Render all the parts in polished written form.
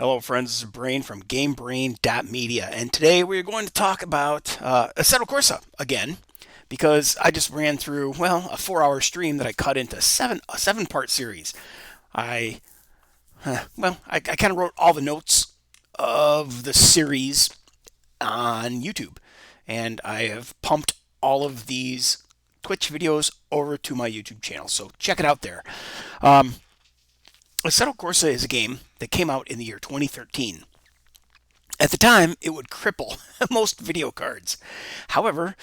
Hello, friends. This is Brain from GameBrain.media, and today we're going to talk about Assetto Corsa again, because I just ran through a 4-hour stream that I cut into a seven-part series. I I kind of wrote all the notes of the series on YouTube, and I have pumped all of these Twitch videos over to my YouTube channel. So check it out there. Um, Assetto Corsa is a game that came out in the year 2013. At the time, it would cripple most video cards. However,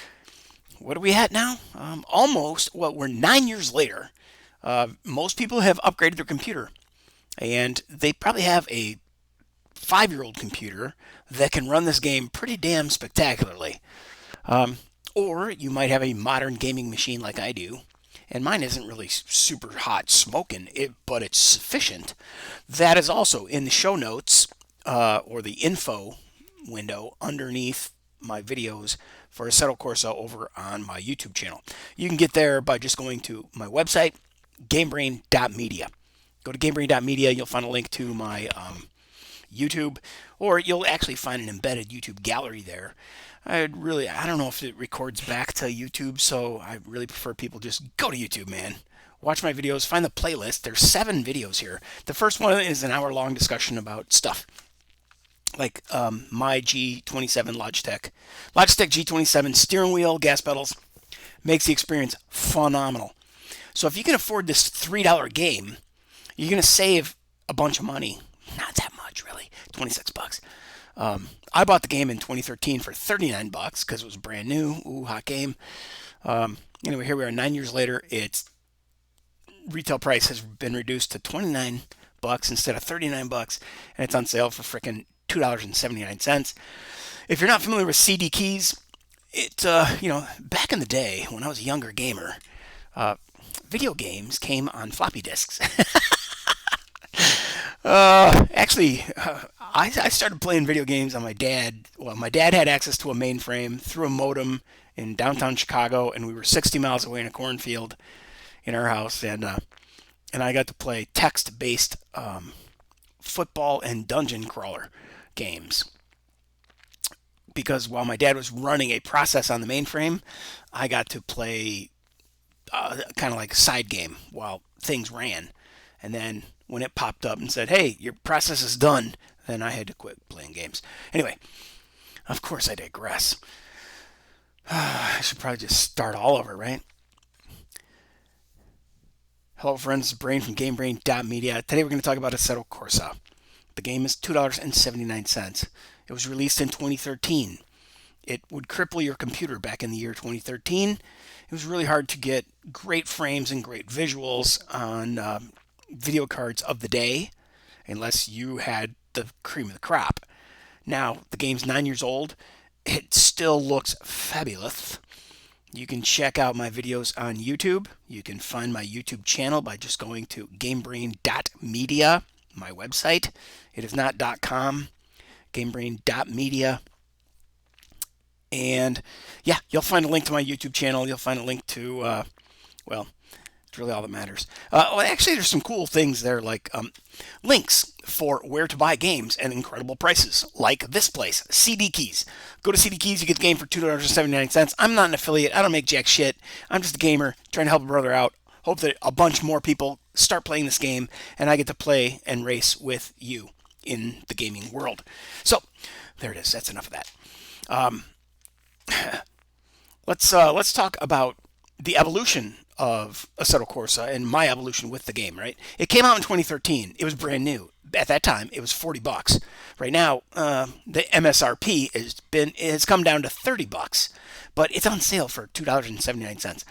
what are we at now? We're 9 years later. Most people have upgraded their computer, and they probably have a 5-year-old computer that can run this game pretty damn spectacularly. Or you might have a modern gaming machine like I do, and mine isn't really super hot smoking, but it's sufficient. That is also in the show notes or the info window underneath my videos for Assetto Corsa over on my YouTube channel. You can get there by just going to my website, GameBrain.media. Go to GameBrain.media, you'll find a link to my YouTube, or you'll actually find an embedded YouTube gallery there. I don't know if it records back to YouTube, so I really prefer people just go to YouTube, man. Watch my videos, find the playlist. There's 7 videos here. The first one is an hour-long discussion about stuff like my G27 Logitech G27 steering wheel, gas pedals, makes the experience phenomenal. So if you can afford this $3 game, you're going to save a bunch of money. Not that much, really. 26 bucks. I bought the game in 2013 for 39 bucks because it was brand new. Ooh, hot game. Anyway, here we are 9 years later. Its retail price has been reduced to 29 bucks instead of 39 bucks, and it's on sale for frickin' $2.79. If you're not familiar with CD keys, back in the day when I was a younger gamer, video games came on floppy disks. I started playing video games on my dad. Well, my dad had access to a mainframe through a modem in downtown Chicago, and we were 60 miles away in a cornfield in our house, and I got to play text-based football and dungeon crawler games. Because while my dad was running a process on the mainframe, I got to play kind of like a side game while things ran. And then when it popped up and said, hey, your process is done, then I had to quit playing games. Anyway, of course I digress. I should probably just start all over, right? Hello, friends. This is Brain from GameBrain.media. Today we're going to talk about Assetto Corsa. The game is $2.79. It was released in 2013. It would cripple your computer back in the year 2013. It was really hard to get great frames and great visuals on video cards of the day unless you had the cream of the crop. Now, the game's 9 years old. It still looks fabulous. You can check out my videos on YouTube. You can find my YouTube channel by just going to GameBrain.media, my website. It is not .com, GameBrain.media. And yeah, you'll find a link to my YouTube channel. You'll find a link to, it's really all that matters. Actually, there's some cool things there, like links for where to buy games at incredible prices, like this place, CD Keys. Go to CD Keys, you get the game for $2.79. I'm not an affiliate. I don't make jack shit. I'm just a gamer trying to help a brother out. Hope that a bunch more people start playing this game, and I get to play and race with you in the gaming world. So, there it is. That's enough of that. Let's talk about the evolution of Assetto Corsa and my evolution with the game, right? It came out in 2013. It was brand new. At that time, it was 40 bucks. Right now, the MSRP has come down to 30 bucks, but it's on sale for $2.79,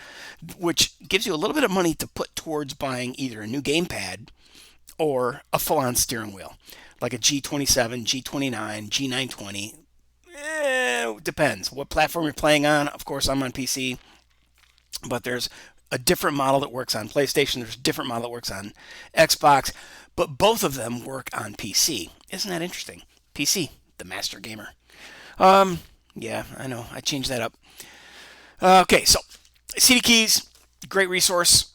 which gives you a little bit of money to put towards buying either a new gamepad or a full-on steering wheel, like a G27, G29, G920. Depends what platform you're playing on. Of course, I'm on PC, but there's a different model that works on PlayStation. There's a different model that works on Xbox, but both of them work on PC. Isn't that interesting? PC, the master gamer. Yeah, I know. I changed that up. Okay, so CD Keys, great resource.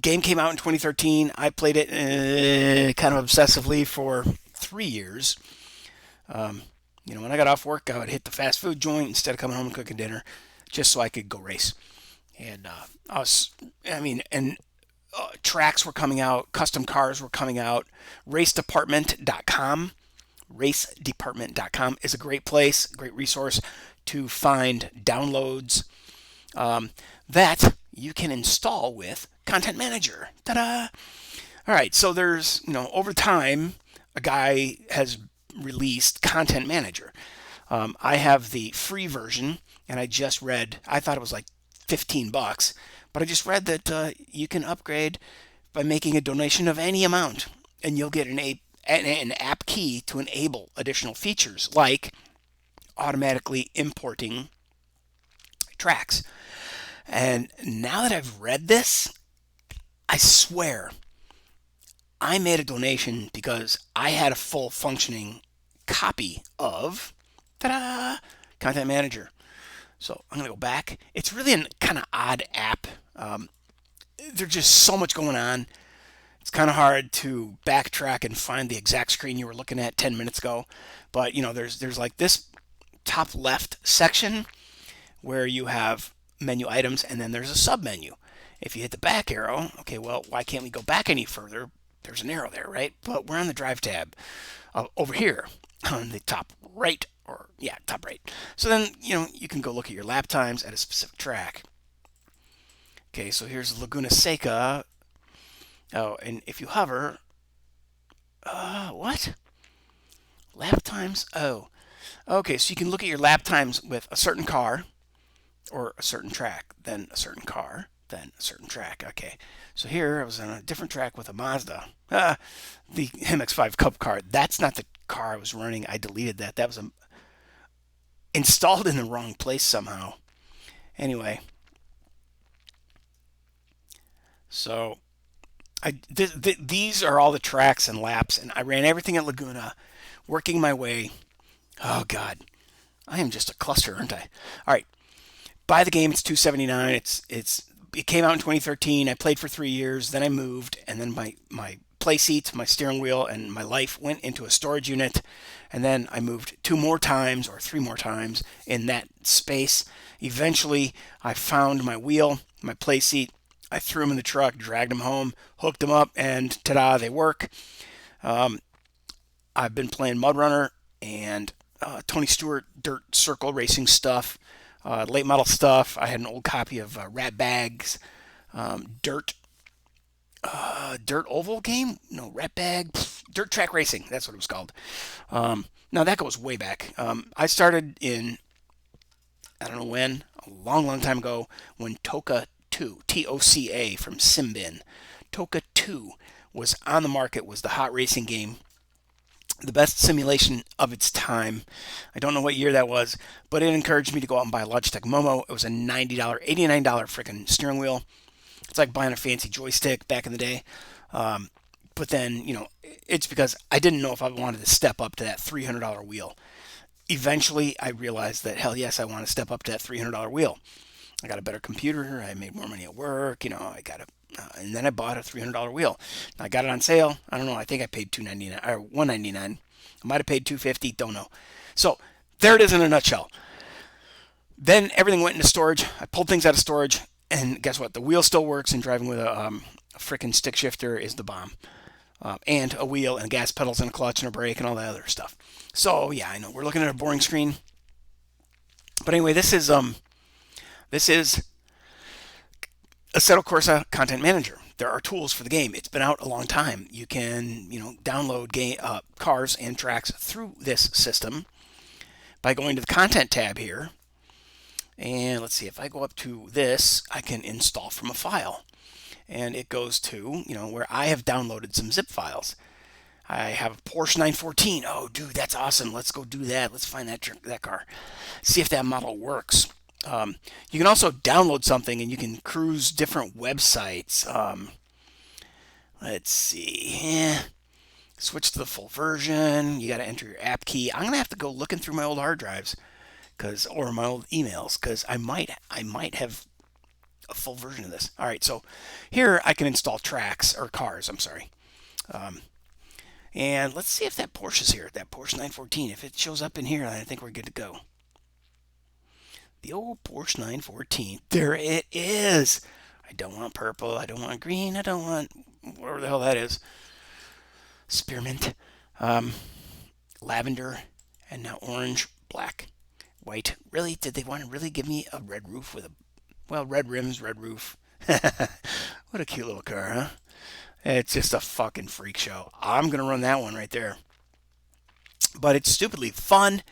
Game came out in 2013. I played it kind of obsessively for 3 years. When I got off work, I would hit the fast food joint instead of coming home and cooking dinner, just so I could go race. And tracks were coming out, custom cars were coming out. Racedepartment.com is a great place, great resource to find downloads that you can install with Content Manager. Ta-da! All right, so there's, over time, a guy has released Content Manager. I have the free version, and I thought it was like $15, but I just read that you can upgrade by making a donation of any amount, and you'll get an app key to enable additional features like automatically importing tracks. And now that I've read this, I swear I made a donation because I had a full functioning copy of Content Manager. So I'm going to go back. It's really a kind of odd app. There's just so much going on. It's kind of hard to backtrack and find the exact screen you were looking at 10 minutes ago. But, there's like this top left section where you have menu items, and then there's a sub menu. If you hit the back arrow, okay, well, why can't we go back any further? There's an arrow there, right? But we're on the drive tab over here on the top right, top right. So then, you can go look at your lap times at a specific track. Okay, so here's Laguna Seca. Oh, and if you hover, what? Lap times? Oh, okay, so you can look at your lap times with a certain car, or a certain track, then a certain car, then a certain track. Okay, so here I was on a different track with a Mazda. The MX-5 Cup car. That's not the car I was running. I deleted that. That was installed in the wrong place somehow. Anyway, so these are all the tracks and laps, and I ran everything at Laguna, working my way. Oh God, I am just a cluster, aren't I? All right. Buy the game. It's $279. It came out in 2013. I played for 3 years. Then I moved, and then my play seat, my steering wheel, and my life went into a storage unit. And then I moved 2 more times or 3 more times in that space. Eventually, I found my wheel, my play seat. I threw them in the truck, dragged them home, hooked them up, and ta-da, they work. I've been playing Mudrunner and Tony Stewart dirt circle racing stuff. Late model stuff. I had an old copy of Rat Bag's Dirt Oval game? No, Rat Bag. Dirt Track Racing. That's what it was called. Now, that goes way back. I started in, I don't know when, a long, long time ago, when TOCA 2, TOCA from Simbin. TOCA 2 was on the market, was the hot racing game. The best simulation of its time. I don't know what year that was, but it encouraged me to go out and buy a Logitech Momo. It was a $90, $89 freaking steering wheel. It's like buying a fancy joystick back in the day. But then, it's because I didn't know if I wanted to step up to that $300 wheel. Eventually, I realized that, hell yes, I want to step up to that $300 wheel. I got a better computer. I made more money at work. And then I bought a $300 wheel. I got it on sale. I don't know. I think I paid $299 or $199. I might have paid $250. Don't know. So there it is in a nutshell. Then everything went into storage. I pulled things out of storage, and guess what? The wheel still works, and driving with a freaking stick shifter is the bomb. And a wheel and gas pedals and a clutch and a brake and all that other stuff. So yeah, I know we're looking at a boring screen. But anyway, this is Assetto Corsa Content Manager. There are tools for the game. It's been out a long time. You can, download cars and tracks through this system by going to the Content tab here. And let's see, if I go up to this, I can install from a file. And it goes to, where I have downloaded some zip files. I have a Porsche 914. Oh, dude, that's awesome. Let's go do that. Let's find that car. See if that model works. You can also download something and you can cruise different websites. Let's see. Switch to the full version. You got to enter your app key. I'm going to have to go looking through my old hard drives or my old emails, because I might have a full version of this. All right, so here I can install tracks, or cars, I'm sorry. And let's see if that Porsche is here, that Porsche 914. If it shows up in here, I think we're good to go. The old Porsche 914. There it is. I don't want purple. I don't want green. I don't want whatever the hell that is. Spearmint. Lavender. And now orange, black, white. Really? Did they want to really give me a red roof with red rims, red roof? What a cute little car, huh? It's just a fucking freak show. I'm going to run that one right there. But it's stupidly fun,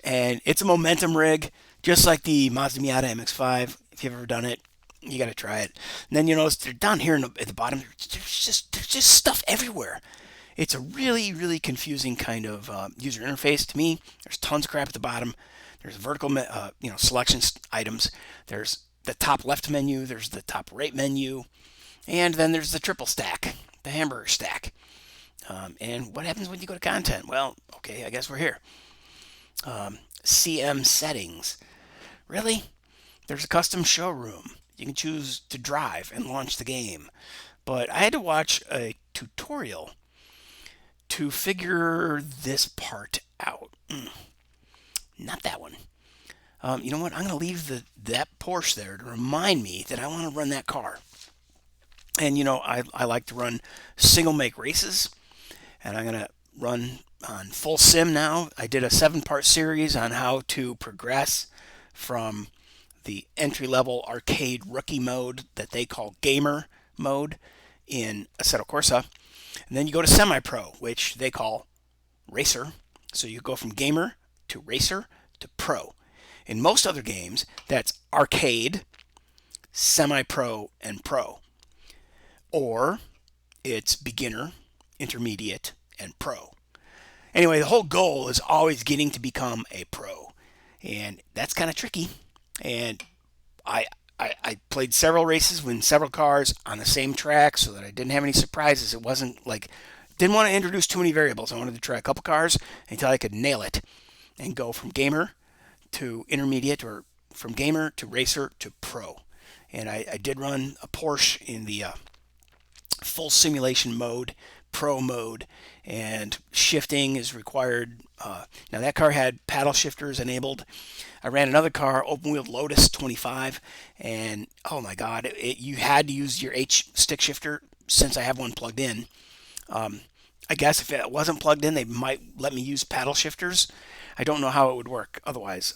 and it's a momentum rig, just like the Mazda Miata MX-5. If you've ever done it, you got to try it. And then you notice they're down here at the bottom. There's just stuff everywhere. It's a really, really confusing kind of user interface to me. There's tons of crap at the bottom. There's vertical, selection items. There's the top left menu. There's the top right menu. And then there's the triple stack, the hamburger stack. And what happens when you go to content? Well, okay, I guess we're here. CM settings. Really? There's a custom showroom. You can choose to drive and launch the game. But I had to watch a tutorial to figure this part out. Not that one. You know what? I'm going to leave that Porsche there to remind me that I want to run that car. And, I like to run single make races. And I'm going to run on full sim now. I did a 7-part series on how to progress from the entry-level arcade rookie mode that they call gamer mode in Assetto Corsa. And then you go to semi-pro, which they call racer. So you go from gamer to racer to pro. In most other games, that's arcade, semi-pro, and pro. Or it's beginner, intermediate, and pro. Anyway, the whole goal is always getting to become a pro. And that's kind of tricky. And I played several races with several cars on the same track so that I didn't have any surprises. It wasn't like, didn't want to introduce too many variables. I wanted to try a couple cars until I could nail it and go from gamer to intermediate, or from gamer to racer to pro. And I did run a Porsche in the full simulation mode, pro mode, and shifting is required. Now that car had paddle shifters enabled. I ran another car, open-wheeled Lotus 25, and oh my god, you had to use your H stick shifter since I have one plugged in. I guess if it wasn't plugged in, they might let me use paddle shifters. I don't know how it would work otherwise.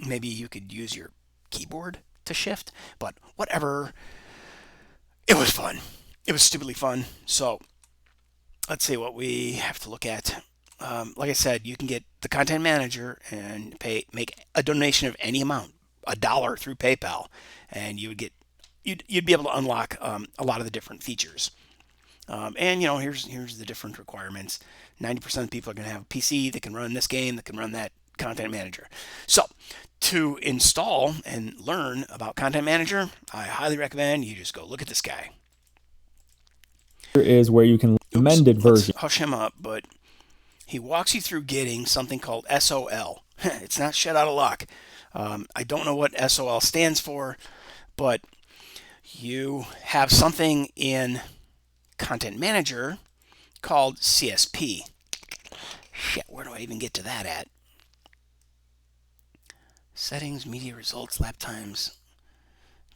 Maybe you could use your keyboard to shift, but whatever. It was fun. It was stupidly fun. So let's see what we have to look at. Like I said, you can get the content manager and make a donation of any amount, $1 through PayPal, and you'd be able to unlock a lot of the different features. And here's the different requirements. 90% of people are going to have a PC that can run this game, that can run that content manager. So to install and learn about content manager, I highly recommend you just go look at this guy. Here is where you can amended version. Let's hush him up, but he walks you through getting something called SOL. It's not shit out of luck. I don't know what SOL stands for, but you have something in Content Manager called CSP. Shit, where do I even get to that at? Settings, media results, lap times,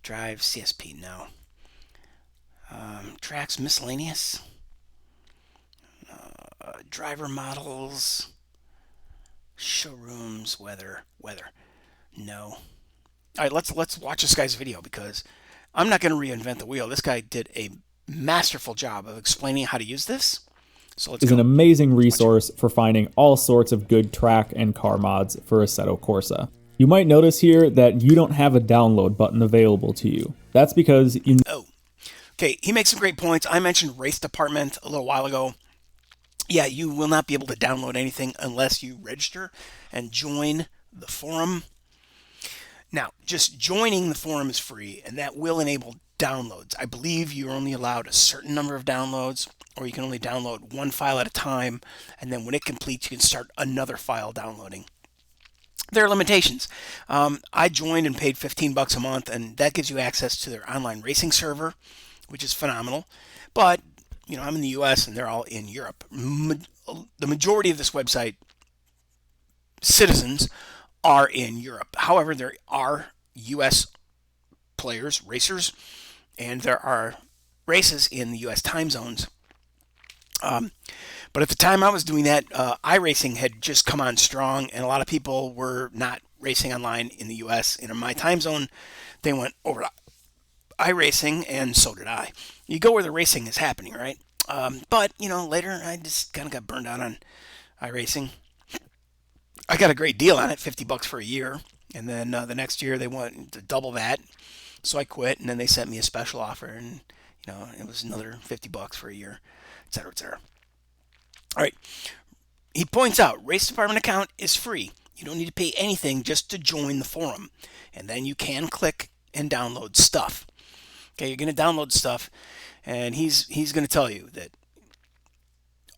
drive, CSP, no. Tracks, miscellaneous, driver models, showrooms, weather, no. All right, let's watch this guy's video, because I'm not going to reinvent the wheel. This guy did a masterful job of explaining how to use this. So let's go. Is an amazing resource for finding all sorts of good track and car mods for Assetto Corsa. You might notice here that you don't have a download button available to you. That's because Okay, he makes some great points. I mentioned Race Department a little while ago. Yeah, you will not be able to download anything unless you register and join the forum. Now, just joining the forum is free, and that will enable downloads. I believe you're only allowed a certain number of downloads, or you can only download one file at a time, and then when it completes, you can start another file downloading. There are limitations. I joined and paid $15 a month, and that gives you access to their online racing server, which is phenomenal. But I'm in the U.S. and they're all in Europe. The majority of this website citizens are in Europe. However, there are U.S. players, racers, and there are races in the U.S. time zones. But at the time I was doing that, iRacing had just come on strong, and a lot of people were not racing online in the U.S. In my time zone, they went over to iRacing, and so did I. You go where the racing is happening, right? But later I just kind of got burned out on iRacing. I got a great deal on it, $50 for a year, and then the next year they wanted to double that, so I quit, and then they sent me a special offer, and it was another $50 for a year, etc., etc. All right. He points out, race department account is free. You don't need to pay anything just to join the forum. And then you can click and download stuff. Okay, you're going to download stuff, and he's going to tell you that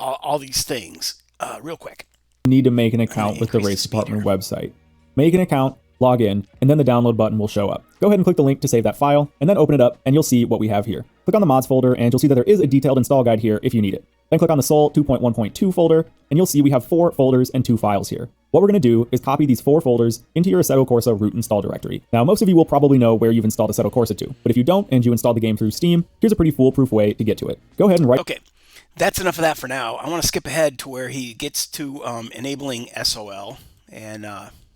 all these things real quick. You need to make an account with the race department website. Make an account, log in, and then the download button will show up. Go ahead and click the link to save that file, and then open it up, and you'll see what we have here. Click on the mods folder, and you'll see that there is a detailed install guide here if you need it. Then click on the Sol 2.1.2 folder, and you'll see we have 4 folders and 2 files here. What we're going to do is copy these 4 folders into your Assetto Corsa root install directory. Now, most of you will probably know where you've installed Assetto Corsa to, but if you don't and you installed the game through Steam, here's a pretty foolproof way to get to it. Go ahead and write. Okay, that's enough of that for now. I want to skip ahead to where he gets to enabling SOL, and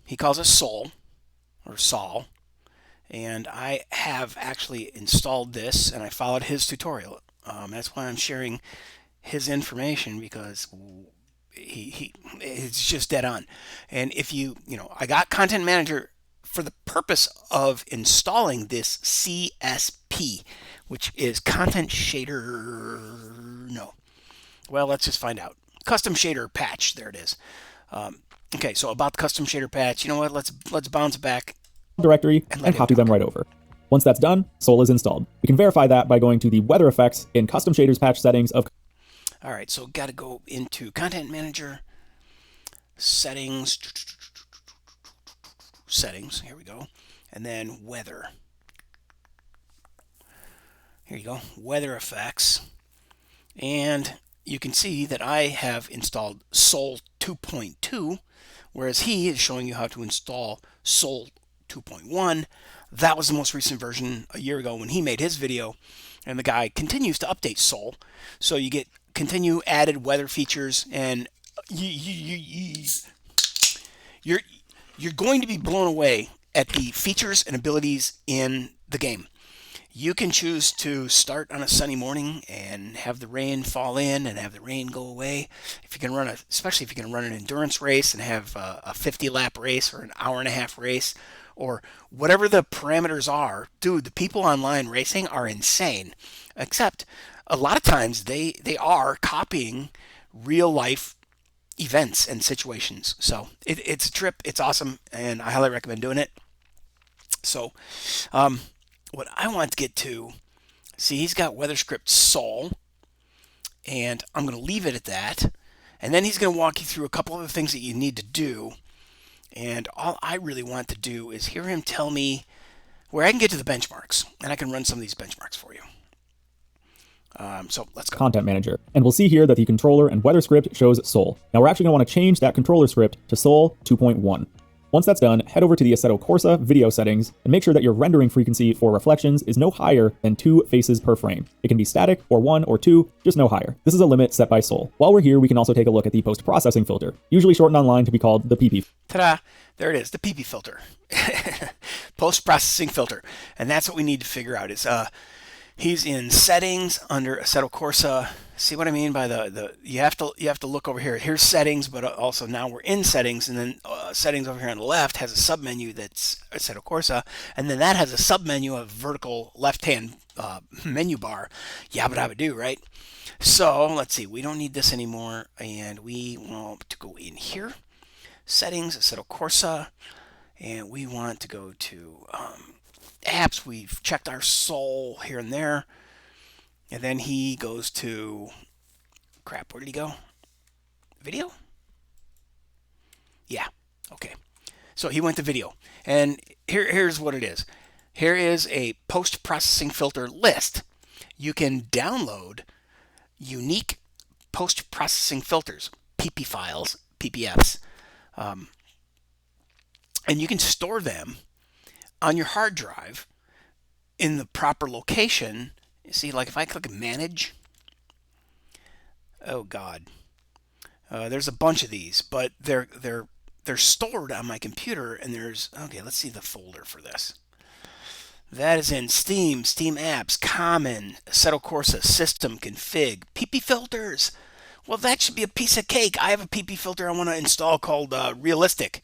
he calls it Sol, or Sol, and I have actually installed this, and I followed his tutorial. That's why I'm sharing his information, because it's just dead on. And if I got Content Manager for the purpose of installing this CSP, which is Content Shader. No. Well, let's just find out. Custom Shader Patch. There it is. Okay, so about the Custom Shader Patch, you know what? Let's bounce it back directory and copy them right over. Once that's done, Sol is installed. We can verify that by going to the weather effects in Custom Shaders Patch settings of. All right, so got to go into Content Manager, Settings, here we go, and then Weather. Here you go, Weather Effects, and you can see that I have installed Sol 2.2, whereas he is showing you how to install Sol 2.1. That was the most recent version a year ago when he made his video, and the guy continues to update Sol, so you get continue added weather features, and you're going to be blown away at the features and abilities in the game. You can choose to start on a sunny morning and have the rain fall in and have the rain go away. If you can run especially if you can run an endurance race and have a 50-lap race or an hour-and-a-half race, or whatever the parameters are, dude, the people online racing are insane. Except a lot of times they are copying real life events and situations. So it's a trip. It's awesome, and I highly recommend doing it. So what I want to get to, see, he's got weather script Sol, and I'm going to leave it at that. And then he's going to walk you through a couple other things that you need to do. And all I really want to do is hear him tell me where I can get to the benchmarks, and I can run some of these benchmarks for you. So let's go. Content Manager. And we'll see here that the controller and weather script shows Sol. Now we're actually going to want to change that controller script to Sol 2.1. Once that's done, head over to the Assetto Corsa video settings and make sure that your rendering frequency for reflections is no higher than 2 faces per frame. It can be static or 1 or 2, just no higher. This is a limit set by Sol. While we're here, we can also take a look at the post-processing filter, usually shortened online to be called the PP. Ta-da! There it is, the PP filter. Post-processing filter. And that's what we need to figure out is he's in settings under Assetto Corsa. See what I mean by you have to look over here. Here's settings, but also now we're in settings, and then settings over here on the left has a submenu that's Assetto Corsa, and then that has a submenu of vertical left-hand menu bar. Yabba dabba do, right? So let's see. We don't need this anymore, and we want to go in here, settings, Assetto Corsa, and we want to go to apps. We've checked our Sol here and there. And then he goes to, crap, where did he go? Video? Yeah, okay. So he went to video, and here's what it is. Here is a post-processing filter list. You can download unique post-processing filters, PP files, PPFs, and you can store them on your hard drive in the proper location. You see, like if I click manage, oh God, there's a bunch of these, but they're stored on my computer, and there's, okay, let's see the folder for this. That is in Steam, Steam Apps, Common, Assetto Corsa, System, Config, PP Filters. Well, that should be a piece of cake. I have a PP filter I want to install called Realistic.